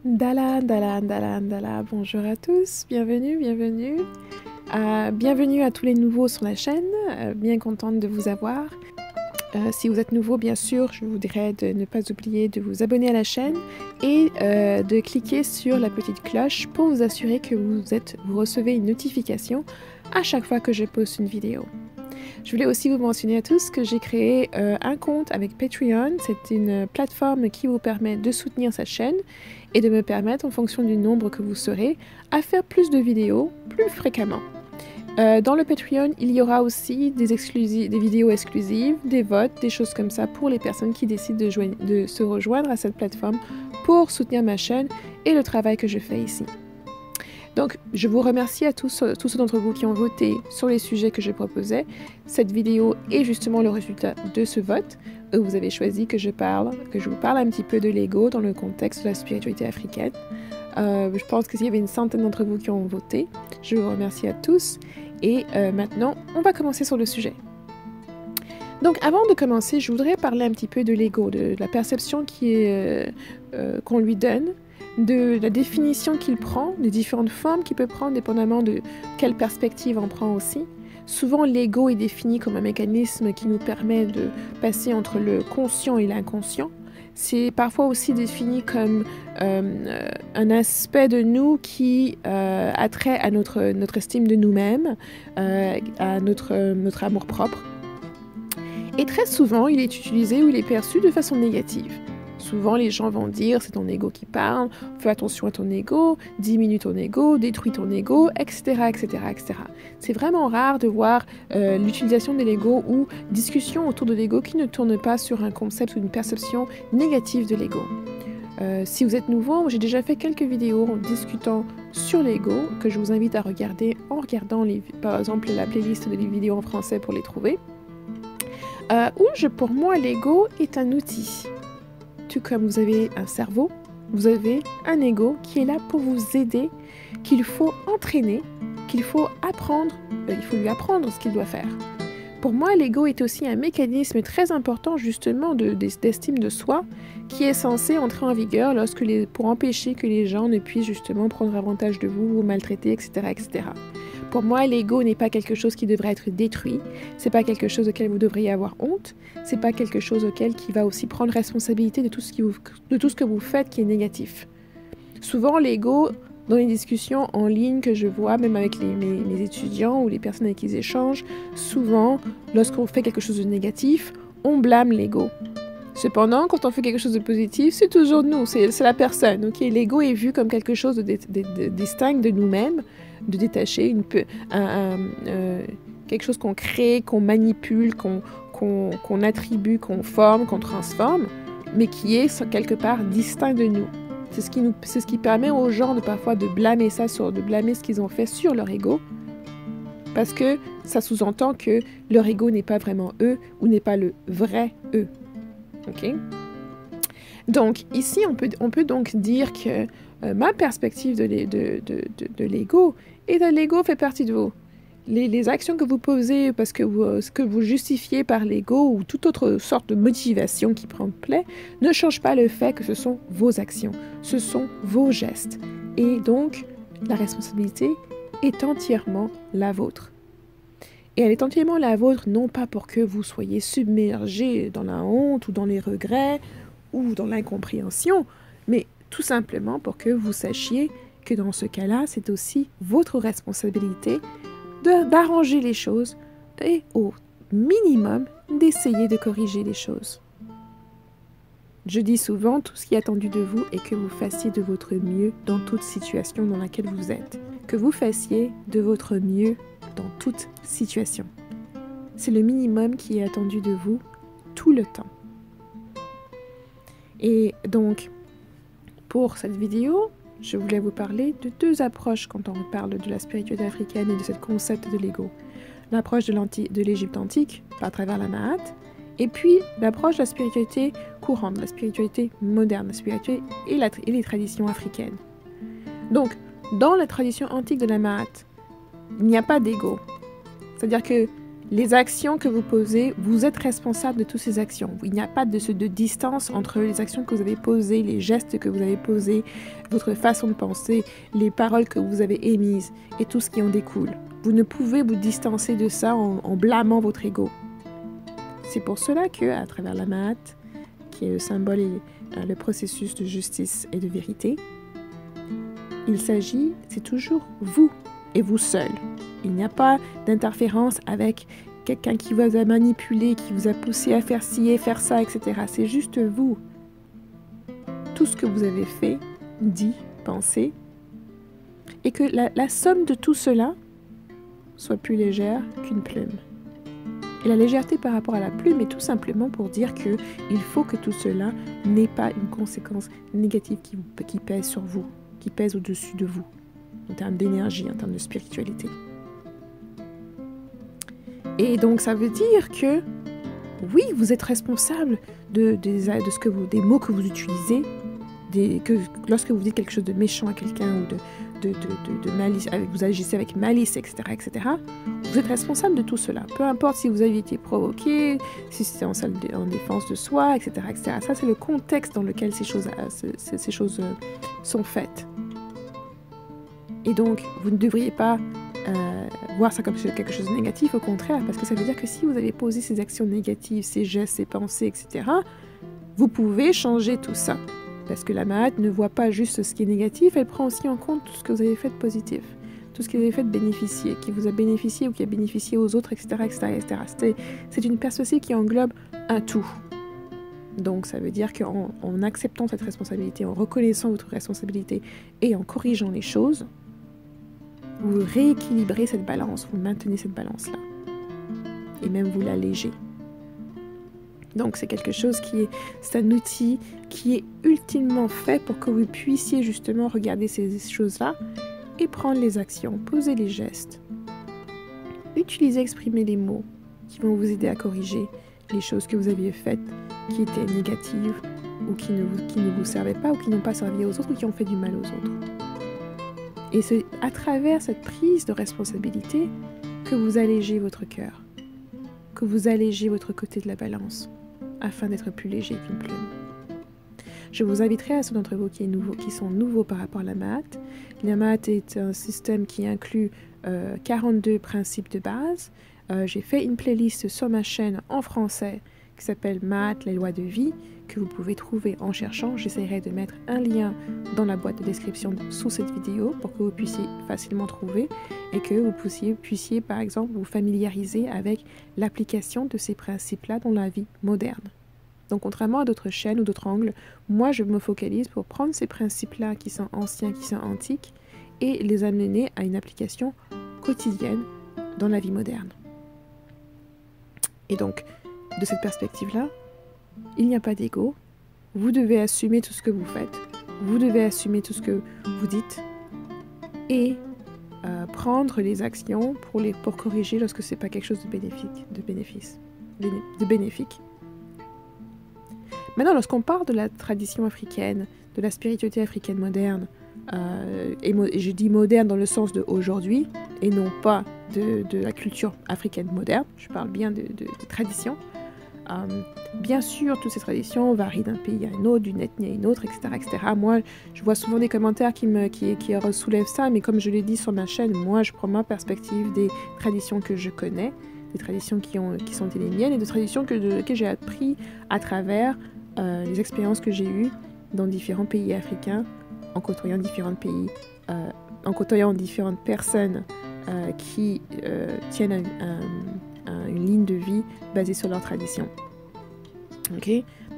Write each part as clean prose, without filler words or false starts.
Dala, dala, dala, dala, bonjour à tous, bienvenue, bienvenue. Bienvenue à tous les nouveaux sur la chaîne, bien contente de vous avoir. Si vous êtes nouveau, bien sûr, je vous dirais de ne pas oublier de vous abonner à la chaîne et de cliquer sur la petite cloche pour vous assurer que vous recevez une notification à chaque fois que je poste une vidéo. Je voulais aussi vous mentionner à tous que j'ai créé un compte avec Patreon. C'est une plateforme qui vous permet de soutenir cette chaîne et de me permettre, en fonction du nombre que vous serez, à faire plus de vidéos plus fréquemment. Dans le Patreon, il y aura aussi des vidéos exclusives, des votes, des choses comme ça pour les personnes qui décident de se rejoindre à cette plateforme pour soutenir ma chaîne et le travail que je fais ici. Donc, je vous remercie à tous ceux d'entre vous qui ont voté sur les sujets que je proposais. Cette vidéo est justement le résultat de ce vote. Vous avez choisi que je vous parle un petit peu de l'ego dans le contexte de la spiritualité africaine. Je pense qu'il y avait une centaine d'entre vous qui ont voté. Je vous remercie à tous. Et maintenant, on va commencer sur le sujet. Donc, avant de commencer, je voudrais parler un petit peu de l'ego, de la perception qu'on lui donne, de la définition qu'il prend, des différentes formes qu'il peut prendre, dépendamment de quelle perspective on prend aussi. Souvent, l'ego est défini comme un mécanisme qui nous permet de passer entre le conscient et l'inconscient. C'est parfois aussi défini comme un aspect de nous qui a trait à notre estime de nous-mêmes, à notre amour-propre. Et très souvent, il est utilisé ou il est perçu de façon négative. Souvent, les gens vont dire, c'est ton ego qui parle, fais attention à ton ego, diminue ton ego, détruis ton ego, etc., etc., etc. C'est vraiment rare de voir l'utilisation de l'ego ou discussion autour de l'ego qui ne tourne pas sur un concept ou une perception négative de l'ego. Si vous êtes nouveau, j'ai déjà fait quelques vidéos en discutant sur l'ego que je vous invite à regarder en regardant par exemple la playlist des vidéos en français pour les trouver. Pour moi, l'ego est un outil. Tout comme vous avez un cerveau, vous avez un ego qui est là pour vous aider, qu'il faut entraîner, qu'il faut apprendre, il faut lui apprendre ce qu'il doit faire. Pour moi, l'ego est aussi un mécanisme très important justement d'estime de soi qui est censé entrer en vigueur pour empêcher que les gens ne puissent justement prendre avantage de vous, vous maltraiter, etc., etc. Pour moi, l'ego n'est pas quelque chose qui devrait être détruit, c'est pas quelque chose auquel vous devriez avoir honte, c'est pas quelque chose qui va aussi prendre responsabilité de tout ce que vous faites qui est négatif. Souvent, l'ego, dans les discussions en ligne que je vois, même avec mes étudiants ou les personnes avec qui j'échange, souvent, lorsqu'on fait quelque chose de négatif, on blâme l'ego. Cependant, quand on fait quelque chose de positif, c'est toujours nous, c'est la personne. Okay? L'ego est vu comme quelque chose de distinct de nous-mêmes, de détaché, quelque chose qu'on crée, qu'on manipule, qu'on attribue, qu'on forme, qu'on transforme, mais qui est quelque part distinct de nous. C'est ce qui permet aux gens parfois de blâmer ce qu'ils ont fait sur leur ego, parce que ça sous-entend que leur ego n'est pas vraiment eux ou n'est pas le vrai eux. Okay? Donc ici, on peut donc dire que ma perspective de l'ego est que l'ego fait partie de vous. Les actions que vous posez parce que ce que vous justifiez par l'ego ou toute autre sorte de motivation qui prend plaie ne change pas le fait que ce sont vos actions, ce sont vos gestes. Et donc, la responsabilité est entièrement la vôtre. Et elle est entièrement la vôtre, non pas pour que vous soyez submergé dans la honte ou dans les regrets ou dans l'incompréhension, mais tout simplement pour que vous sachiez que dans ce cas-là, c'est aussi votre responsabilité d'arranger les choses et au minimum d'essayer de corriger les choses. Je dis souvent, tout ce qui est attendu de vous est que vous fassiez de votre mieux dans toute situation dans laquelle vous êtes. Que vous fassiez de votre mieux dans toute situation. C'est le minimum qui est attendu de vous tout le temps. Et donc, pour cette vidéo, je voulais vous parler de deux approches quand on parle de la spiritualité africaine et de ce concept de l'ego. L'approche de l'Égypte antique, à travers la Mahat, et puis l'approche de la spiritualité courante, la spiritualité moderne, la spiritualité et les traditions africaines. Donc, dans la tradition antique de la Mahat, il n'y a pas d'ego. C'est-à-dire que Les actions que vous posez, vous êtes responsable de toutes ces actions. Il n'y a pas de distance entre les actions que vous avez posées, les gestes que vous avez posés, votre façon de penser, les paroles que vous avez émises et tout ce qui en découle. Vous ne pouvez vous distancer de ça en blâmant votre ego. C'est pour cela que, à travers la Ma'at, qui est le symbole et le processus de justice et de vérité, il s'agit, c'est toujours vous et vous seul. Il n'y a pas d'interférence avec quelqu'un qui vous a manipulé, qui vous a poussé à faire ci et faire ça, etc. C'est juste vous. Tout ce que vous avez fait, dit, pensé, et que la somme de tout cela soit plus légère qu'une plume. Et la légèreté par rapport à la plume est tout simplement pour dire que il faut que tout cela n'ait pas une conséquence négative qui pèse sur vous, qui pèse au-dessus de vous, en termes d'énergie, en termes de spiritualité. Et donc ça veut dire que, oui, vous êtes responsable des mots que vous utilisez, lorsque vous dites quelque chose de méchant à quelqu'un ou de malice, vous agissez avec malice, etc., etc., vous êtes responsable de tout cela. Peu importe si vous avez été provoqué, si c'était en défense de soi, etc., etc. Ça, c'est le contexte dans lequel ces choses sont faites. Et donc, vous ne devriez pas voir ça comme quelque chose de négatif, au contraire, parce que ça veut dire que si vous avez posé ces actions négatives, ces gestes, ces pensées, etc., vous pouvez changer tout ça. Parce que la Ma'at ne voit pas juste ce qui est négatif, elle prend aussi en compte tout ce que vous avez fait de positif, tout ce que vous avez fait de bénéficier, qui vous a bénéficié ou qui a bénéficié aux autres, etc., etc., etc. C'est une perspective qui englobe un tout. Donc ça veut dire qu'en acceptant cette responsabilité, en reconnaissant votre responsabilité et en corrigeant les choses, vous rééquilibrez cette balance, vous maintenez cette balance-là. Et même vous l'allégez. Donc c'est quelque chose c'est un outil qui est ultimement fait pour que vous puissiez justement regarder ces choses-là et prendre les actions, poser les gestes, utiliser, exprimer les mots qui vont vous aider à corriger les choses que vous aviez faites qui étaient négatives ou qui ne vous servaient pas ou qui n'ont pas servi aux autres ou qui ont fait du mal aux autres. Et c'est à travers cette prise de responsabilité que vous allégez votre cœur, que vous allégez votre côté de la balance, afin d'être plus léger qu'une plume. Je vous inviterai à ceux d'entre vous qui sont nouveaux par rapport à la Ma'at. La Ma'at est un système qui inclut 42 principes de base. J'ai fait une playlist sur ma chaîne en français qui s'appelle Ma'at, les lois de vie, que vous pouvez trouver en cherchant. J'essaierai de mettre un lien dans la boîte de description sous cette vidéo pour que vous puissiez facilement trouver et que vous puissiez par exemple vous familiariser avec l'application de ces principes-là dans la vie moderne. Donc contrairement à d'autres chaînes ou d'autres angles, moi je me focalise pour prendre ces principes-là qui sont anciens, qui sont antiques et les amener à une application quotidienne dans la vie moderne. Et donc, de cette perspective-là, il n'y a pas d'ego. Vous devez assumer tout ce que vous faites. Vous devez assumer tout ce que vous dites. Et prendre les actions pour corriger lorsque ce n'est pas quelque chose de bénéfique. Maintenant, lorsqu'on parle de la tradition africaine, de la spiritualité africaine moderne, et je dis moderne dans le sens de aujourd'hui, et non pas de la culture africaine moderne, je parle bien de tradition. Bien sûr, toutes ces traditions varient d'un pays à un autre, d'une ethnie à une autre, etc., etc. Moi, je vois souvent des commentaires qui soulèvent ça, mais comme je l'ai dit sur ma chaîne, moi, je prends ma perspective des traditions que je connais, des traditions qui sont les miennes, et des traditions que j'ai appris à travers les expériences que j'ai eues dans différents pays africains, en côtoyant différentes personnes qui tiennent une ligne de vie basée sur leur tradition. Ok?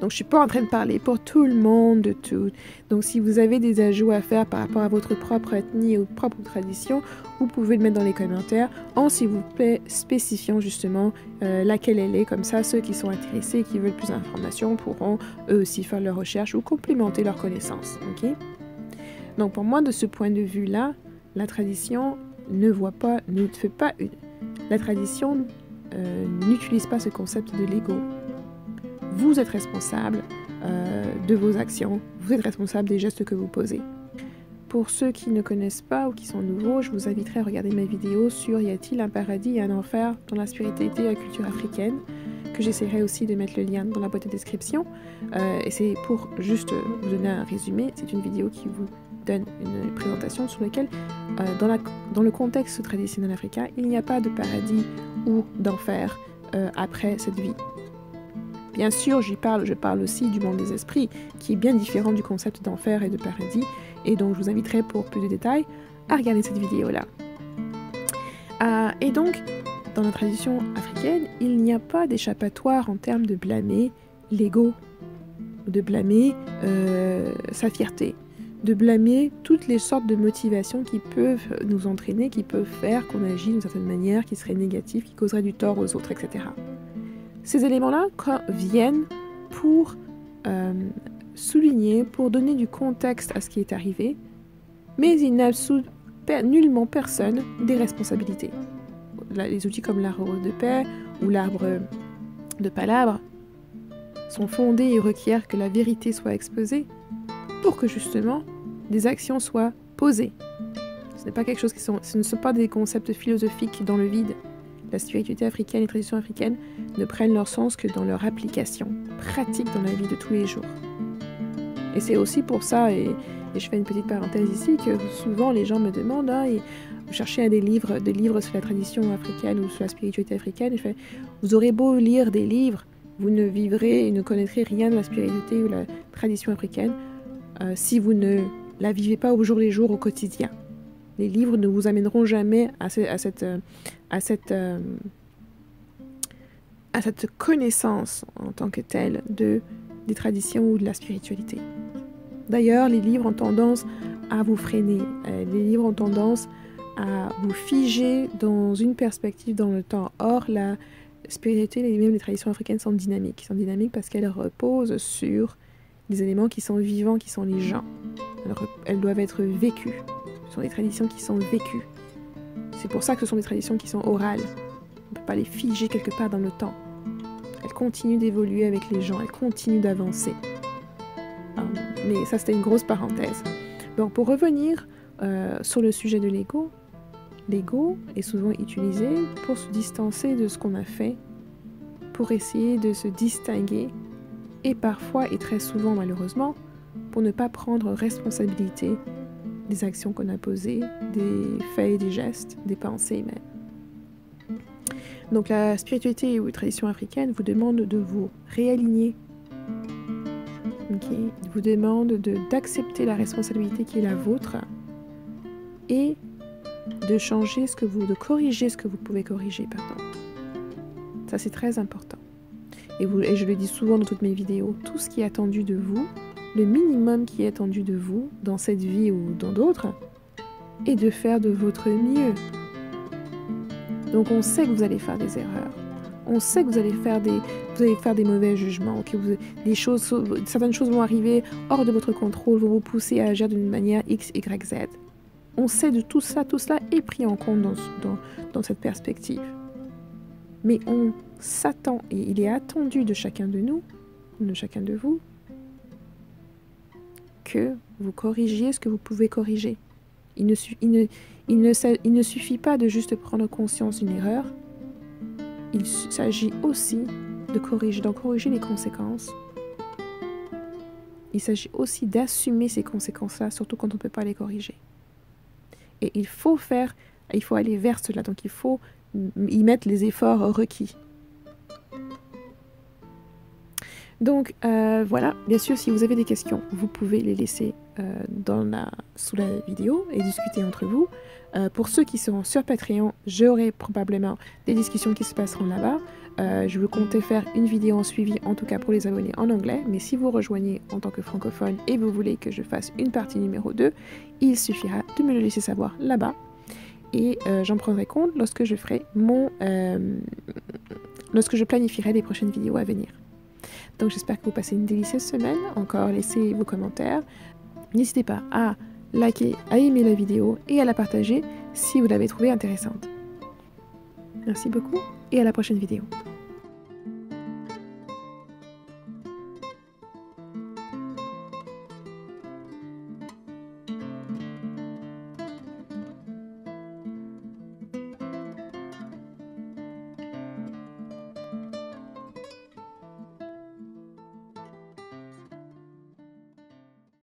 Donc, je ne suis pas en train de parler pour tout le monde de tout. Donc, si vous avez des ajouts à faire par rapport à votre propre ethnie ou propre tradition, vous pouvez le mettre dans les commentaires en, s'il vous plaît, spécifiant justement laquelle elle est. Comme ça, ceux qui sont intéressés et qui veulent plus d'informations pourront eux aussi faire leurs recherches ou complémenter leurs connaissances. Ok? Donc, pour moi, de ce point de vue-là, la tradition la tradition n'utilise pas ce concept de l'ego. Vous êtes responsable de vos actions, vous êtes responsable des gestes que vous posez. pour ceux qui ne connaissent pas ou qui sont nouveaux, je vous inviterai à regarder ma vidéo sur y a-t-il un paradis et un enfer dans la spiritualité et la culture africaine, que j'essaierai aussi de mettre le lien dans la boîte de description. Et c'est pour juste vous donner un résumé, c'est une vidéo qui vous donne une présentation sur laquelle, dans le contexte traditionnel africain, il n'y a pas de paradis ou d'enfer après cette vie. Bien sûr, je parle aussi du monde des esprits, qui est bien différent du concept d'enfer et de paradis, et donc je vous inviterai pour plus de détails à regarder cette vidéo-là. Et donc, dans la tradition africaine, il n'y a pas d'échappatoire en termes de blâmer l'ego, de blâmer sa fierté, de blâmer toutes les sortes de motivations qui peuvent nous entraîner, qui peuvent faire qu'on agit d'une certaine manière, qui serait négative, qui causerait du tort aux autres, etc. Ces éléments-là viennent pour souligner, pour donner du contexte à ce qui est arrivé, mais ils n'absout nullement personne des responsabilités. Les outils comme l'arbre de paix ou l'arbre de palabre sont fondés et requièrent que la vérité soit exposée pour que justement des actions soient posées. Ce n'est pas quelque chose ce ne sont pas des concepts philosophiques dans le vide. La spiritualité africaine et les traditions africaines ne prennent leur sens que dans leur application pratique dans la vie de tous les jours. Et c'est aussi pour ça, et je fais une petite parenthèse ici, que souvent les gens me demandent vous cherchez des livres sur la tradition africaine ou sur la spiritualité africaine, et je fais, vous aurez beau lire des livres, vous ne vivrez et ne connaîtrez rien de la spiritualité ou la tradition africaine si vous ne la vivez pas au jour le jour, au quotidien. Les livres ne vous amèneront jamais à cette connaissance en tant que telle des traditions ou de la spiritualité. D'ailleurs, les livres ont tendance à vous freiner. Les livres ont tendance à vous figer dans une perspective dans le temps. Or, la spiritualité et même les traditions africaines sont dynamiques. Elles sont dynamiques parce qu'elles reposent sur des éléments qui sont vivants, qui sont les gens. Elles doivent être vécues. Ce sont des traditions qui sont vécues. C'est pour ça que ce sont des traditions qui sont orales. On ne peut pas les figer quelque part dans le temps. Elles continuent d'évoluer avec les gens, elles continuent d'avancer. Mais ça, c'était une grosse parenthèse. Donc, pour revenir sur le sujet de l'ego, l'ego est souvent utilisé pour se distancer de ce qu'on a fait, pour essayer de se distinguer, et parfois, et très souvent malheureusement, pour ne pas prendre responsabilité des actions qu'on a posées, des faits et des gestes, des pensées même. Donc la spiritualité ou les traditions africaines vous demandent de vous réaligner. Okay. Vous demandent d'accepter la responsabilité qui est la vôtre et de changer de corriger ce que vous pouvez corriger, pardon. Ça, c'est très important. Et je le dis souvent dans toutes mes vidéos, tout ce qui est attendu de vous, le minimum qui est attendu de vous, dans cette vie ou dans d'autres, est de faire de votre mieux. Donc on sait que vous allez faire des erreurs. On sait que vous allez faire des mauvais jugements, que certaines choses vont arriver hors de votre contrôle, vont vous pousser à agir d'une manière X, Y, Z. On sait de tout cela est pris en compte dans cette perspective. Mais on s'attend, et il est attendu de chacun de nous, de chacun de vous, que vous corrigiez ce que vous pouvez corriger. Il ne suffit pas de juste prendre conscience d'une erreur, il s'agit aussi d'en corriger les conséquences. Il s'agit aussi d'assumer ces conséquences-là, surtout quand on ne peut pas les corriger. Et il faut aller vers cela, donc il faut y mettre les efforts requis. Donc voilà, bien sûr, si vous avez des questions, vous pouvez les laisser sous la vidéo et discuter entre vous. Pour ceux qui seront sur Patreon, j'aurai probablement des discussions qui se passeront là-bas. Je veux compter faire une vidéo en suivi, en tout cas pour les abonnés en anglais, mais si vous rejoignez en tant que francophone et vous voulez que je fasse une partie numéro 2, il suffira de me le laisser savoir là-bas. Et j'en prendrai compte lorsque je ferai lorsque je planifierai les prochaines vidéos à venir. Donc j'espère que vous passez une délicieuse semaine. Encore, laissez vos commentaires. N'hésitez pas à liker, à aimer la vidéo et à la partager si vous l'avez trouvée intéressante. Merci beaucoup et à la prochaine vidéo.